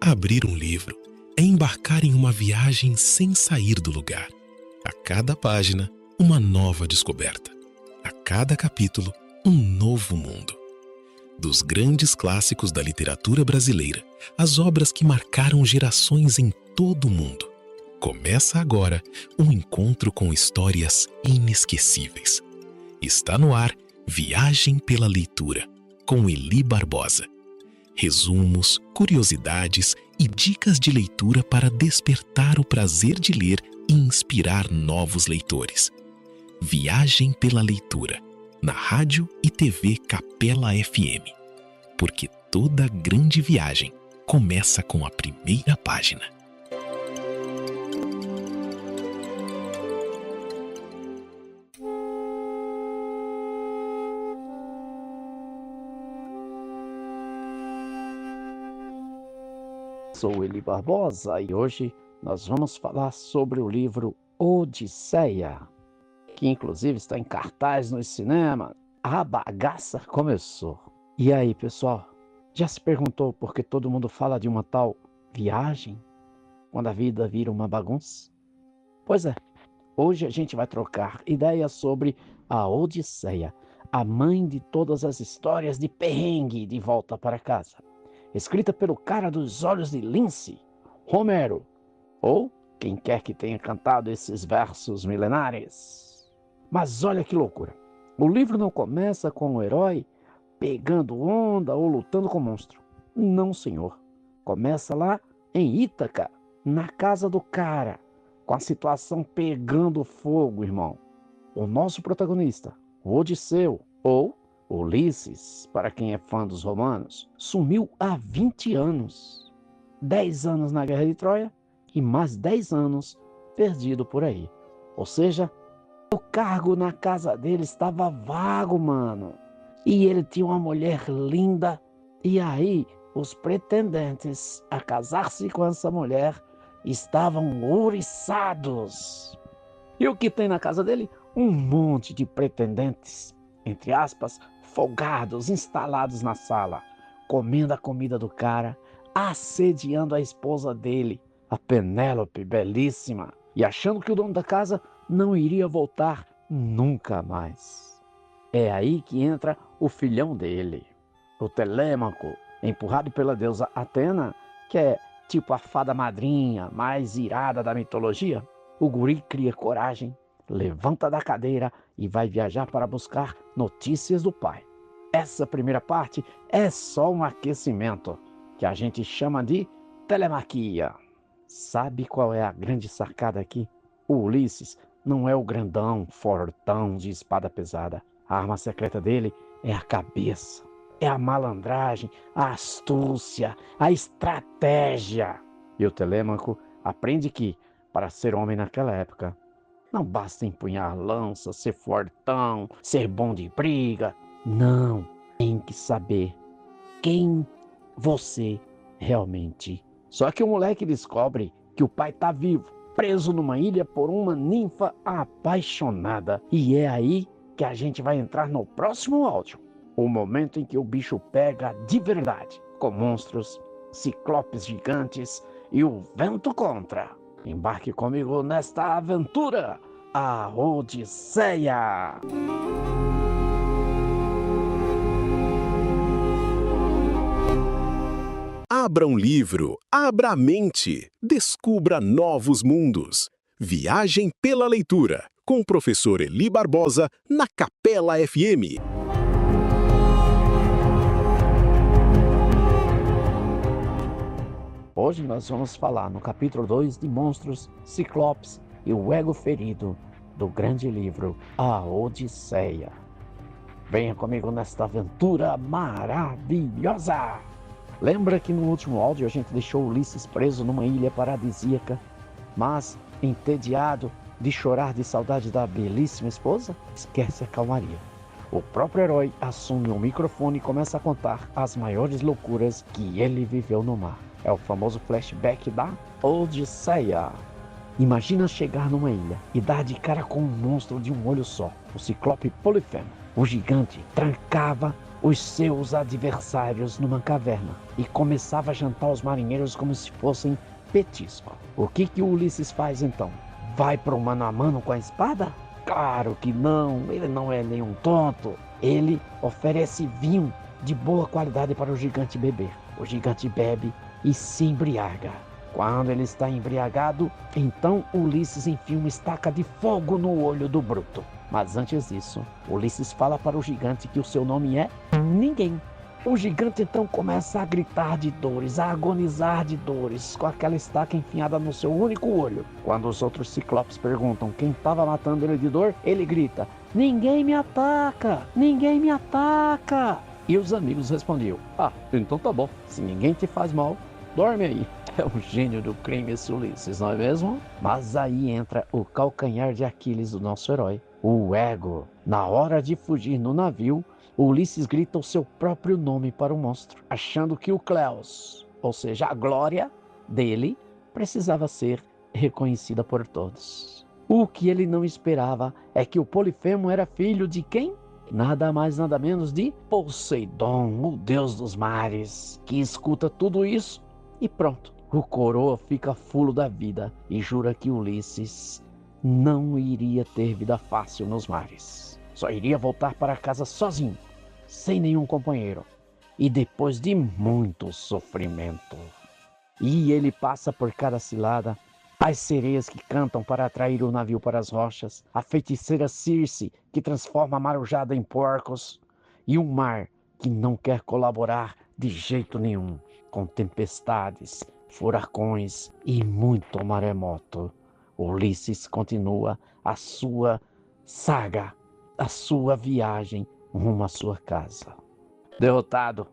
Abrir um livro é embarcar em uma viagem sem sair do lugar. A cada página, uma nova descoberta. A cada capítulo, um novo mundo. Dos grandes clássicos da literatura brasileira, às obras que marcaram gerações em todo o mundo. Começa agora um encontro com histórias inesquecíveis. Está no ar Viagem pela Leitura, com Eli Barbosa. Resumos, curiosidades e dicas de leitura para despertar o prazer de ler e inspirar novos leitores. Viagem pela Leitura, na Rádio e TV Capela FM. Porque toda grande viagem começa com a primeira página. Sou Eli Barbosa e hoje nós vamos falar sobre o livro Odisseia, que inclusive está em cartaz nos cinemas. A bagaça começou. E aí, pessoal, já se perguntou por que todo mundo fala de uma tal viagem quando a vida vira uma bagunça? Pois é, hoje a gente vai trocar ideias sobre a Odisseia, a mãe de todas as histórias de perrengue de volta para casa. Escrita pelo cara dos olhos de lince, Homero, ou quem quer que tenha cantado esses versos milenares. Mas olha que loucura, o livro não começa com o herói pegando onda ou lutando com o monstro. Não, senhor. Começa lá em Ítaca, na casa do cara, com a situação pegando fogo, irmão. O nosso protagonista, o Odisseu, ou Ulisses, para quem é fã dos romanos, sumiu há 20 anos. 10 anos na Guerra de Troia e mais 10 anos perdido por aí. Ou seja, o cargo na casa dele estava vago, mano. E ele tinha uma mulher linda. E aí, os pretendentes a casar-se com essa mulher estavam ouriçados. E o que tem na casa dele? Um monte de pretendentes, entre aspas, folgados, instalados na sala, comendo a comida do cara, assediando a esposa dele, a Penélope, belíssima, e achando que o dono da casa não iria voltar nunca mais. É aí que entra o filhão dele, o Telêmaco, empurrado pela deusa Atena, que é tipo a fada madrinha mais irada da mitologia. O guri cria coragem, levanta da cadeira e vai viajar para buscar notícias do pai. Essa primeira parte é só um aquecimento, que a gente chama de telemaquia. Sabe qual é a grande sacada aqui? O Ulisses não é o grandão, fortão de espada pesada. A arma secreta dele é a cabeça, é a malandragem, a astúcia, a estratégia. E o Telêmaco aprende que, para ser homem naquela época, não basta empunhar lança, ser fortão, ser bom de briga. Não, tem que saber quem você realmente. Só que o moleque descobre que o pai tá vivo, preso numa ilha por uma ninfa apaixonada. E é aí que a gente vai entrar no próximo áudio. O momento em que o bicho pega de verdade, com monstros, ciclopes gigantes e o vento contra. Embarque comigo nesta aventura, a Odisseia! Abra um livro, abra a mente, descubra novos mundos. Viagem pela Leitura, com o professor Eli Barbosa, na Capela FM. Hoje nós vamos falar no capítulo 2 de Monstros, Ciclopes e o Ego Ferido do grande livro A Odisseia. Venha comigo nesta aventura maravilhosa! Lembra que no último áudio a gente deixou Ulisses preso numa ilha paradisíaca, mas entediado de chorar de saudade da belíssima esposa? Esquece a calmaria. O próprio herói assume o microfone e começa a contar as maiores loucuras que ele viveu no mar. É o famoso flashback da Odisseia. Imagina chegar numa ilha e dar de cara com um monstro de um olho só, o Ciclope Polifemo. O gigante trancava os seus adversários numa caverna e começava a jantar os marinheiros como se fossem petisco. O que o Ulisses faz então? Vai para o mano a mano com a espada? Claro que não, ele não é nenhum tonto. Ele oferece vinho de boa qualidade para o gigante beber. O gigante bebe e se embriaga. Quando ele está embriagado, então Ulisses enfia uma estaca de fogo no olho do bruto. Mas antes disso, Ulisses fala para o gigante que o seu nome é Ninguém. O gigante então começa a gritar de dores, a agonizar de dores, com aquela estaca enfiada no seu único olho. Quando os outros ciclopes perguntam quem estava matando ele de dor, ele grita: "Ninguém me ataca! Ninguém me ataca!" E os amigos respondiam: "Ah, então tá bom, se ninguém te faz mal, dorme aí." É um gênio do crime esse Ulisses, não é mesmo? Mas aí entra o calcanhar de Aquiles do nosso herói, o ego. Na hora de fugir no navio, Ulisses grita o seu próprio nome para o monstro, achando que o Cleos, ou seja, a glória dele, precisava ser reconhecida por todos. O que ele não esperava é que o Polifemo era filho de quem? Nada mais, nada menos de Poseidon, o deus dos mares, que escuta tudo isso e pronto. O coroa fica fulo da vida e jura que Ulisses não iria ter vida fácil nos mares. Só iria voltar para casa sozinho, sem nenhum companheiro, e depois de muito sofrimento. E ele passa por cada cilada, as sereias que cantam para atrair o navio para as rochas, a feiticeira Circe que transforma a marujada em porcos, e um mar que não quer colaborar de jeito nenhum, com tempestades, furacões e muito maremoto. Ulisses continua a sua saga, a sua viagem rumo à sua casa. Derrotado,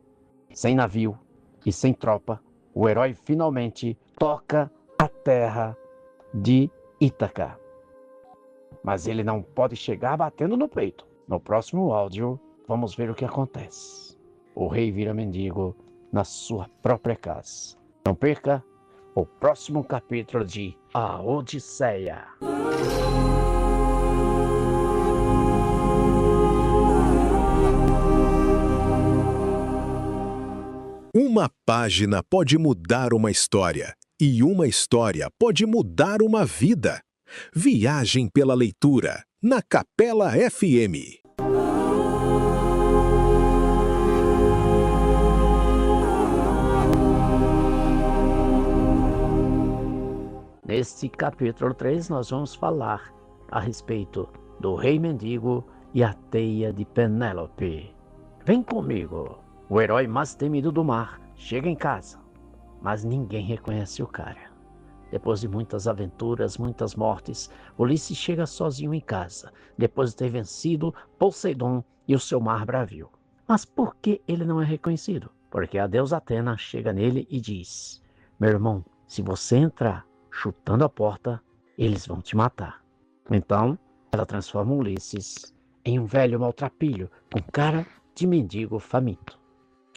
sem navio e sem tropa, o herói finalmente toca a terra de Ítaca. Mas ele não pode chegar batendo no peito. No próximo áudio, vamos ver o que acontece. O rei vira mendigo na sua própria casa. Não perca o próximo capítulo de A Odisseia. Uma página pode mudar uma história, e uma história pode mudar uma vida. Viagem pela leitura, na Capela FM. Neste capítulo 3, nós vamos falar a respeito do Rei Mendigo e a teia de Penélope. Vem comigo! O herói mais temido do mar chega em casa, mas ninguém reconhece o cara. Depois de muitas aventuras, muitas mortes, Ulisses chega sozinho em casa, depois de ter vencido Poseidon e o seu mar bravio. Mas por que ele não é reconhecido? Porque a deusa Atena chega nele e diz: "Meu irmão, se você entrar chutando a porta, eles vão te matar." Então, ela transforma Ulisses em um velho maltrapilho com cara de mendigo faminto.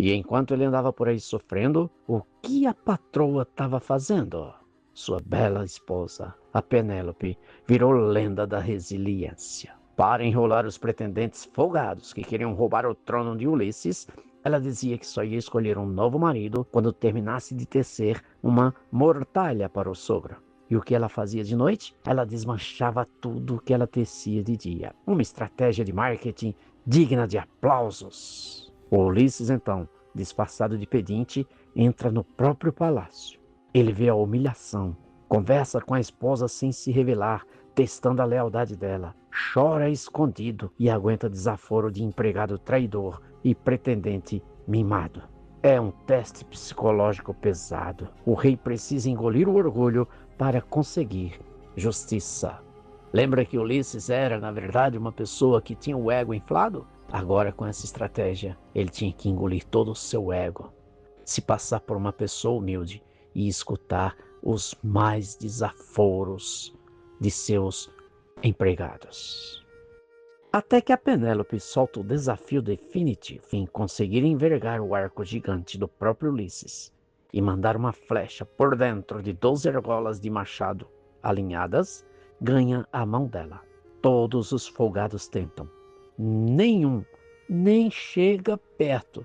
E enquanto ele andava por aí sofrendo, o que a patroa estava fazendo? Sua bela esposa, a Penélope, virou lenda da resiliência. Para enrolar os pretendentes folgados que queriam roubar o trono de Ulisses, ela dizia que só ia escolher um novo marido quando terminasse de tecer uma mortalha para o sogro. E o que ela fazia de noite? Ela desmanchava tudo que ela tecia de dia. Uma estratégia de marketing digna de aplausos. O Ulisses, então, disfarçado de pedinte, entra no próprio palácio. Ele vê a humilhação, conversa com a esposa sem se revelar, testando a lealdade dela, chora escondido e aguenta desaforo de empregado traidor e pretendente mimado. É um teste psicológico pesado. O rei precisa engolir o orgulho para conseguir justiça. Lembra que Ulisses era, na verdade, uma pessoa que tinha o ego inflado? Agora, com essa estratégia, ele tinha que engolir todo o seu ego, se passar por uma pessoa humilde e escutar os mais desaforos de seus empregados. Até que a Penélope solta o desafio definitivo em conseguir envergar o arco gigante do próprio Ulisses e mandar uma flecha por dentro de 12 argolas de machado alinhadas, ganha a mão dela. Todos os folgados tentam, nenhum nem chega perto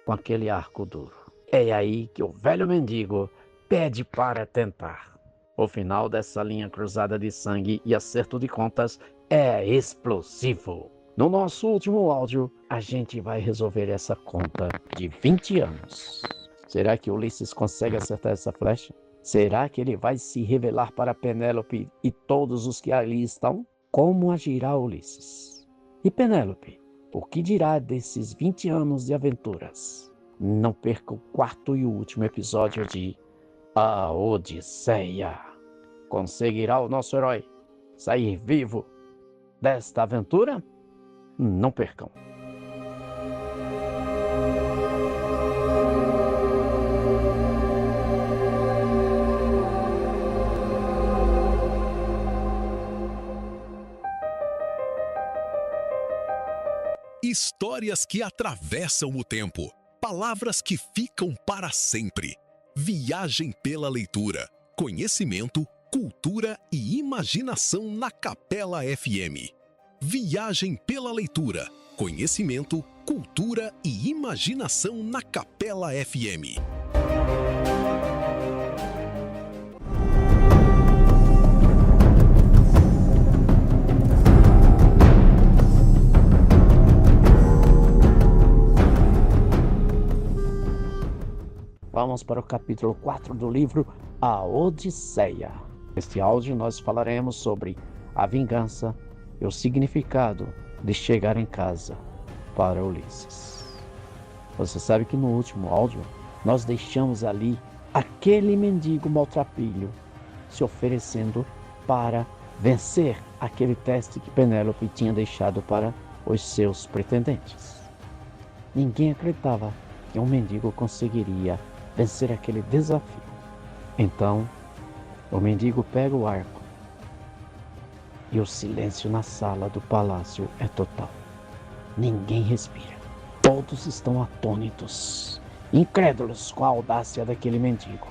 com aquele arco duro. É aí que o velho mendigo pede para tentar. O final dessa linha cruzada de sangue e acerto de contas é explosivo. No nosso último áudio, a gente vai resolver essa conta de 20 anos. Será que Ulisses consegue acertar essa flecha? Será que ele vai se revelar para Penélope e todos os que ali estão? Como agirá Ulisses? E Penélope, o que dirá desses 20 anos de aventuras? Não perca o quarto e último episódio de A Odisseia. Conseguirá o nosso herói sair vivo desta aventura? Não percam. Histórias que atravessam o tempo. Palavras que ficam para sempre. Viagem pela leitura. Conhecimento, cultura e imaginação na Capela FM. Viagem pela leitura. Conhecimento, cultura e imaginação na Capela FM. Vamos para o capítulo 4 do livro A Odisseia. Neste áudio nós falaremos sobre a vingança e o significado de chegar em casa para Ulisses. Você sabe que no último áudio nós deixamos ali aquele mendigo maltrapilho se oferecendo para vencer aquele teste que Penélope tinha deixado para os seus pretendentes. Ninguém acreditava que um mendigo conseguiria vencer aquele desafio. Então, o mendigo pega o arco e o silêncio na sala do palácio é total. Ninguém respira. Todos estão atônitos, incrédulos com a audácia daquele mendigo,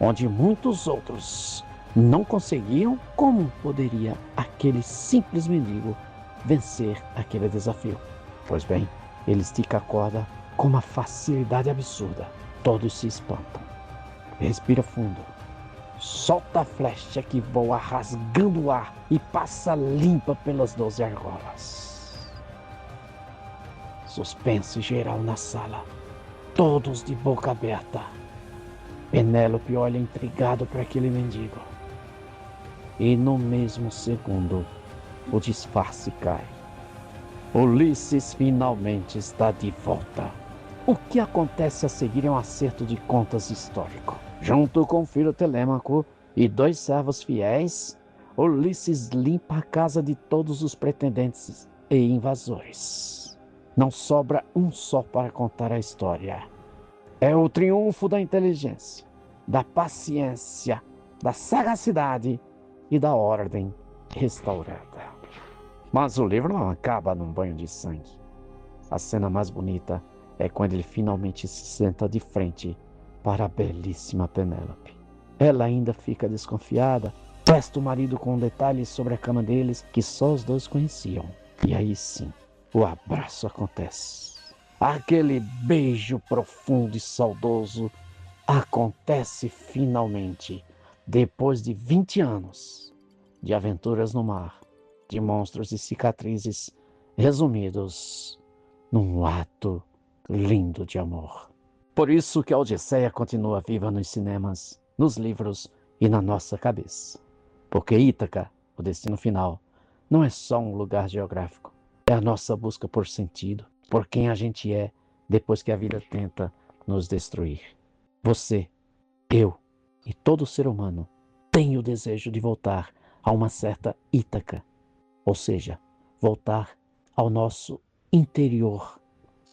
onde muitos outros não conseguiam. Como poderia aquele simples mendigo vencer aquele desafio? Pois bem, ele estica a corda com uma facilidade absurda. Todos se espantam. Respira fundo. Solta a flecha que voa rasgando o ar e passa limpa pelas 12 argolas. Suspense geral na sala. Todos de boca aberta. Penélope olha intrigado para aquele mendigo. E no mesmo segundo, o disfarce cai. Ulisses finalmente está de volta. O que acontece a seguir é um acerto de contas histórico. Junto com o filho Telêmaco e 2 servos fiéis, Ulisses limpa a casa de todos os pretendentes e invasores. Não sobra um só para contar a história. É o triunfo da inteligência, da paciência, da sagacidade e da ordem restaurada. Mas o livro não acaba num banho de sangue. A cena mais bonita é quando ele finalmente se senta de frente para a belíssima Penélope. Ela ainda fica desconfiada, testa o marido com detalhes sobre a cama deles que só os dois conheciam. E aí sim, o abraço acontece. Aquele beijo profundo e saudoso acontece finalmente, depois de 20 anos de aventuras no mar, de monstros e cicatrizes resumidos num ato lindo de amor. Por isso que a Odisseia continua viva nos cinemas, nos livros e na nossa cabeça. Porque Ítaca, o destino final, não é só um lugar geográfico. É a nossa busca por sentido, por quem a gente é depois que a vida tenta nos destruir. Você, eu e todo ser humano tem o desejo de voltar a uma certa Ítaca, ou seja, voltar ao nosso interior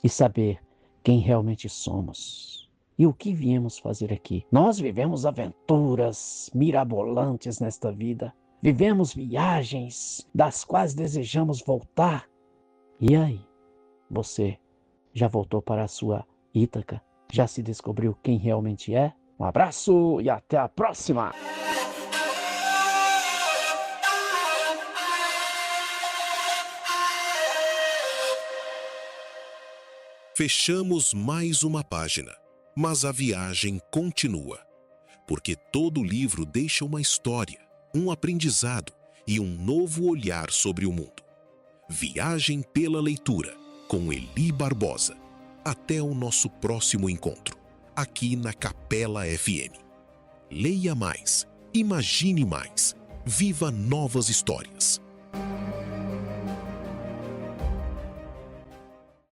e saber quem realmente somos e o que viemos fazer aqui. Nós vivemos aventuras mirabolantes nesta vida, vivemos viagens das quais desejamos voltar. E aí, você já voltou para a sua Ítaca? Já se descobriu quem realmente é? Um abraço e até a próxima! Fechamos mais uma página, mas a viagem continua, porque todo livro deixa uma história, um aprendizado e um novo olhar sobre o mundo. Viagem pela leitura, com Eli Barbosa. Até o nosso próximo encontro, aqui na Capela FM. Leia mais, imagine mais, viva novas histórias.